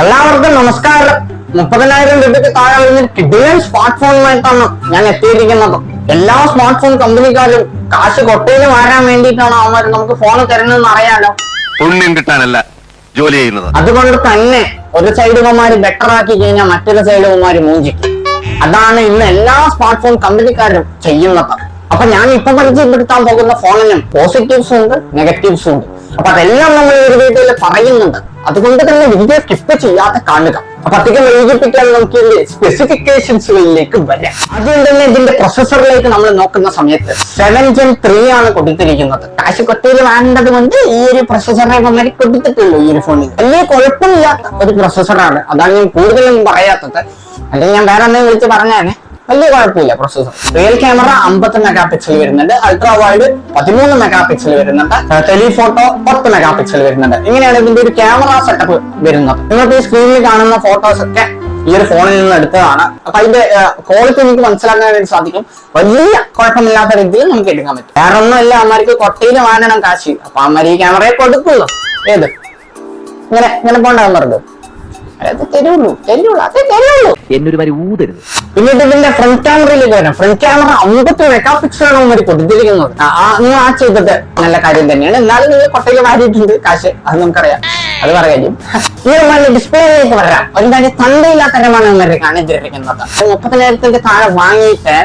എല്ലാവർക്കും നമസ്കാരം. 30,000 രൂപയ്ക്ക് താഴെ വരുന്ന കിഡിലൻ സ്മാർട്ട് ഫോണുമായിട്ടാണ് ഞാൻ എത്തിയിരിക്കുന്നത്. എല്ലാ സ്മാർട്ട് ഫോൺ കമ്പനിക്കാരും കാശ് കൊട്ടയിൽ മാറാൻ വേണ്ടിയിട്ടാണ് അവന്മാർ നമുക്ക് ഫോൺ തരുന്നതെന്ന് അറിയാലോ. പുണ്യം കിട്ടാനല്ല ജോലി ചെയ്യുന്നത്. അതുകൊണ്ട് തന്നെ ഒരു സൈഡുമാര് ബെറ്റർ ആക്കി കഴിഞ്ഞാൽ മറ്റൊരു സൈഡുമാര് മൂഞ്ചിക്കും. അതാണ് ഇന്ന് എല്ലാ സ്മാർട്ട് ഫോൺ കമ്പനിക്കാരും ചെയ്യുന്നത്. അപ്പൊ ഞാൻ ഇപ്പൊ പരിചയപ്പെടുത്താൻ പോകുന്ന ഫോണിനും പോസിറ്റീവ്സും ഉണ്ട്, നെഗറ്റീവ്സും ഉണ്ട്. അപ്പൊ അതെല്ലാം നമ്മൾ ഈ വീഡിയോയിൽ പറയുന്നുണ്ട്. അതുകൊണ്ട് തന്നെ വീഡിയോ സ്കിപ്പ് ചെയ്യാതെ കാണുക. അപ്പൊ അധികം വൈകിപ്പിക്കാൻ നമുക്ക് ഇതിന്റെ സ്പെസിഫിക്കേഷൻസുകളിലേക്ക് വരാം. അതുകൊണ്ട് തന്നെ ഇതിന്റെ പ്രൊസസറിലേക്ക് നമ്മൾ നോക്കുന്ന സമയത്ത് 7 Gen 3 ആണ് കൊടുത്തിരിക്കുന്നത്. കാശ് കൊട്ടയിൽ വേണ്ടത് കൊണ്ട് ഈ ഒരു പ്രൊസസറെ നമ്മൾ കൊടുത്തിട്ടുള്ളൂ. ഈ ഒരു ഫോണിൽ വലിയ കുഴപ്പമില്ലാത്ത ഒരു പ്രൊസസറാണ്. അതാണ് ഞാൻ കൂടുതലും പറയാത്തത്. അല്ലെങ്കിൽ ഞാൻ വേറെ എന്തെങ്കിലും വിളിച്ച് പറഞ്ഞാണ്. വലിയ കുഴപ്പമില്ല processor. Real camera 50 mega pixel വരുന്നുണ്ട്, അൾട്രാ വൈഡ് 13 മെഗാ പിക്സൽ വരുന്നുണ്ട്, ടെലിഫോട്ടോ 10 മെഗാ പിക്സൽ വരുന്നുണ്ട്. ഇങ്ങനെയാണ് ഇതിന്റെ ഒരു ക്യാമറ സെറ്റപ്പ് വരുന്നത്. നിങ്ങൾക്ക് ഈ സ്ക്രീനിൽ കാണുന്ന ഫോട്ടോസ് ഒക്കെ ഈ ഒരു ഫോണിൽ നിന്ന് എടുത്തതാണ്. അപ്പൊ അതിന്റെ ക്വാളിറ്റി നിങ്ങൾക്ക് മനസ്സിലാക്കാൻ വേണ്ടി സാധിക്കും. വലിയ കുഴപ്പമില്ലാത്ത രീതിയിൽ നമുക്ക് എടുക്കാൻ പറ്റും. വേറെ ഒന്നുമല്ല, അമ്മമാർക്ക് കൊട്ടയിൽ വാങ്ങണം കാശ്. അപ്പൊ അമ്മമാർ ഈ ക്യാമറയെ കൊടുക്കുള്ളൂ. ഏത് ഇങ്ങനെ പോണ്ടാവുന്നുണ്ട് പിന്നീട് ഇതിന്റെ ഫ്രണ്ട് ക്യാമറയിലേക്ക് വരാം. ഫ്രണ്ട് ക്യാമറ 50 മെഗാ പിക്സലാണ് അവര് കൊടുത്തിരിക്കുന്നത്. ആ ചെയ്തത് നല്ല കാര്യം തന്നെയാണ്. എന്നാലും നിങ്ങൾ കൊട്ടയിൽ മാറിയിട്ടുണ്ട് കാശ്, അത് നമുക്കറിയാം. അത് പറയാം. ഈ ഒരു ഡിസ്പ്ലേയിലേക്ക് വരാം. ഒരു കാര്യം തണ്ടയില്ലാത്ത തരമാണ് അവന്മാരെ കാണിച്ചിരിക്കുന്നത്. 30,000 താഴെ വാങ്ങിയിട്ട്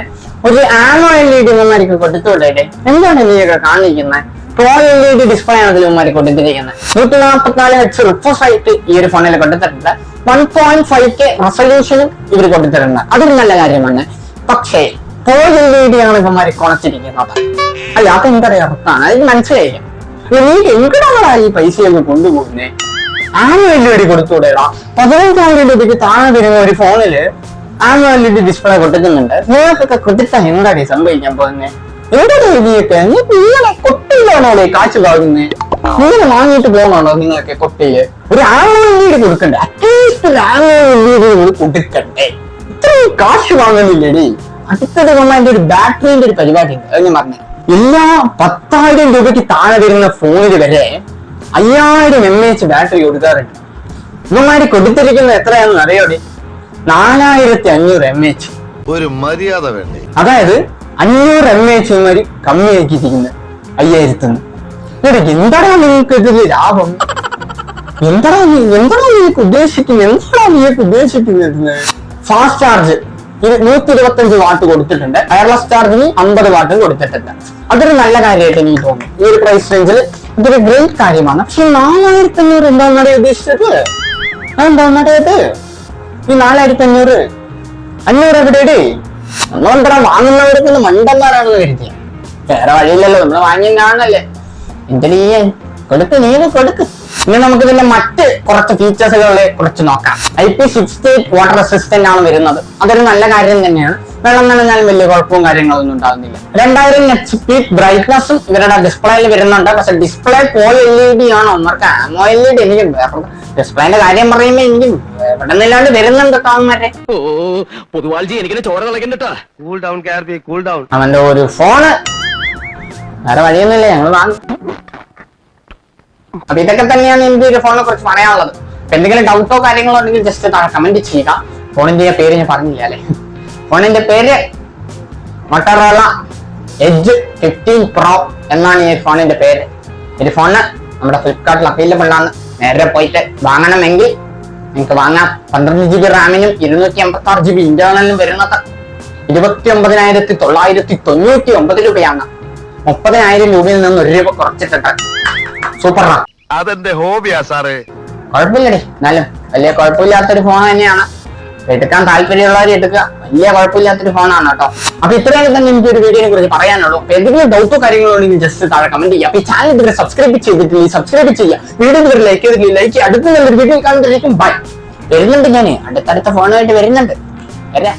ഒരു ആനോ LED ഇവന്മാർക്ക് കൊടുത്തുവിടേ. എന്താണ് നീയൊക്കെ കാണിക്കുന്നത്? Pro LED ഡിസ്പ്ലേ ആണ് ഇതിൽ ഇവന്മാർ കൊടുത്തിരിക്കുന്നത്. 144 Hz റിഫ്രഷ് ആയിട്ട് ഈ ഒരു ഫോണിൽ കൊടുത്തിട്ടുണ്ട്. 1.5K റെസൊല്യൂഷനും ഇവർ കൊടുത്തിട്ടുണ്ട്. അതൊരു നല്ല കാര്യമാണ്. പക്ഷേ Pro LED ആണ് ഇവന്മാർ കുറച്ചിരിക്കുന്നത്. അല്ല അപ്പൊ എന്തൊരു അർത്ഥമാണ് അത് മനസ്സിലായില്ല. എനിക്ക് എങ്ങനെയാണ് ഈ പൈസയൊക്കെ കൊണ്ടുപോകുന്നേ? ആനോ LED കൊടുത്തുകൂടെടാ. 15,000 രൂപയ്ക്ക് താഴെ വരുന്ന ഒരു ഫോണില് ആനോ LED ഡിസ്പ്ലേ കൊടുക്കുന്നുണ്ട്. നിങ്ങൾക്കൊക്കെ കൊടുത്താൽ എന്താണ് സംഭവിക്കാൻ പോകുന്നത്? എന്താ രീതിയൊക്കെ നിങ്ങളെ കൊട്ടയിലാണോ കാശ് വാങ്ങുന്നത്? നിങ്ങൾ വാങ്ങിയിട്ട് പോകണോ നിങ്ങളൊക്കെ കൊട്ടയില്? ഒരു ആനോ LED കൊടുക്കണ്ടേ? അറ്റ്ലീസ്റ്റ് ഒരു ആനോ LED കൊടുക്കണ്ടേ? ഇത്രയും കാശ് വാങ്ങുന്നില്ലേടി. അടുത്തത് അതിന്റെ ഒരു ബാറ്ററിന്റെ ഒരു പരിപാടി ഉണ്ട്. അത് ഞാൻ പറഞ്ഞു. എല്ലാ 10,000 രൂപയ്ക്ക് താഴെ വരുന്ന ഫോണിൽ വരെ 5000 mAh ബാറ്ററി കൊടുക്കാറുണ്ട്. ഇവന്മാര് കൊടുത്തിരിക്കുന്നത് എത്രയാണെന്ന് അറിയോടി? 4500 mAh. ഒരു മര്യാദ വേണ്ടേ? അതായത് 500 mAh ഇവന്മാര് കമ്മിയാക്കിയിരിക്കുന്നത് 5000. എന്താണ് നിങ്ങൾക്ക് ഇതിൽ ലാഭം? എന്താണ് നിങ്ങൾക്ക് ഉദ്ദേശിക്കുന്നത്? ഫാസ്റ്റ് ചാർജ് 125 വാട്ട് കൊടുത്തിട്ടുണ്ട്. വയർലെസ് ചാർജിന് 50 വാട്ട് കൊടുത്തിട്ടുണ്ട്. അതൊരു നല്ല കാര്യമായിട്ട് എനിക്ക് തോന്നുന്നു. ഈ ഒരു പ്രൈസ് റേഞ്ചിൽ ഇതൊരു ഗ്രേറ്റ് കാര്യമാണ്. പക്ഷെ 4500 എന്താണ് ഉദ്ദേശിച്ചത്? അതെന്താണത്? ഈ 4500 500 എവിടെയേ? നമ്മളെന്താ വാങ്ങുന്നവർക്ക് മണ്ടന്മാരാണെന്ന് കരുതിയ? വേറെ വഴിയില്ലല്ലോ, നമ്മള് വാങ്ങിയതാണല്ലേ. എന്തിനീ കൊടുക്ക്. ഇനി നമുക്ക് ഇതിന്റെ മറ്റ് കുറച്ച് ഫീച്ചേഴ്സുകളെ കുറിച്ച് നോക്കാം. IP68 വാട്ടർ റെസിസ്റ്റന്റ് ആണ് വരുന്നത്. അതൊരു നല്ല കാര്യം തന്നെയാണ്. വെള്ളം നനഞ്ഞാലും വലിയ കുഴപ്പവും കാര്യങ്ങളൊന്നും ഉണ്ടാകുന്നില്ല. 2000 nits പീക്ക് ബ്രൈറ്റ്നസും ഇവരുടെ ഡിസ്പ്ലേയിൽ വരുന്നുണ്ട്. പക്ഷെ ഡിസ്പ്ലേ Pro LED ആണ്. ഒന്നർക്ക് ആമോ LED. എനിക്ക് ഡിസ്പ്ലേന്റെ കാര്യം പറയുമ്പോ എനിക്ക് ഇവിടെ നില്ലാണ്ട് വരുന്നുണ്ട് കാണുന്നവരെ. അവന്റെ ഒരു ഫോണ് വേറെ വഴിയൊന്നുമില്ല, ഞങ്ങൾ വാങ്ങും. അപ്പൊ ഇതൊക്കെ തന്നെയാണ് എനിക്ക് ഒരു ഫോണിനെ കുറിച്ച് പറയാനുള്ളത്. എന്തെങ്കിലും ഡൗട്ടോ കാര്യങ്ങളോ ഉണ്ടെങ്കിൽ ജസ്റ്റ് താഴെ കമന്റ് ചെയ്യുക. ഫോണിന്റെ പേര് ഞാൻ പറഞ്ഞില്ല അല്ലെ. ഫോണിന്റെ പേര് Motorola Edge 15 Pro എന്നാണ് ഈ ഫോണിന്റെ പേര്. ഈ ഫോണ് നമ്മുടെ ഫ്ലിപ്കാർട്ടിൽ അവൈലബിൾ ആണ്. നേരെ പോയിട്ട് വാങ്ങണമെങ്കിൽ നിങ്ങൾക്ക് വാങ്ങാം. 12 GB റാമിനും 256 GB ഇന്റേണലിനും വരുന്നത് 29,999 രൂപയാണ്. 30,000 രൂപയിൽ നിന്ന് 1 രൂപ കുറച്ചിട്ടുണ്ട്. സൂപ്പറാ. അതെന്റെ ഹോബിയാ സാറേ. കുഴപ്പമില്ലടി. എന്നാലും വലിയ കുഴപ്പമില്ലാത്തൊരു ഫോൺ തന്നെയാണ്. എടുക്കാൻ താല്പര്യമുള്ളവർ എടുക്കുക. വലിയ കുഴപ്പമില്ലാത്തൊരു ഫോണാണ് കേട്ടോ. അപ്പൊ ഇത്രയും തന്നെ എനിക്ക് ഒരു വീഡിയോനെ കുറിച്ച് പറയാനുള്ളൂ. എന്തെങ്കിലും ഡൗട്ടോ കാര്യങ്ങളോ ഉണ്ടെങ്കിൽ ജസ്റ്റ് താഴെ കമന്റ് ചെയ്യുക. അപ്പൊ ഈ ചാനൽ ഇതുവരെ സബ്സ്ക്രൈബ് ചെയ്തിട്ടില്ല, സബ്സ്ക്രൈബ് ചെയ്യുക. വീഡിയോ ഇതുവരെ ലൈക്ക് ചെയ്തിട്ടില്ല, ലൈക്ക്. അടുത്ത നല്ലൊരു വീഡിയോ കാണുന്നതായിരിക്കും. ബൈ. വരുന്നുണ്ട്, ഞാൻ അടുത്തടുത്ത ഫോണുമായിട്ട് വരുന്നുണ്ട്. വരാം.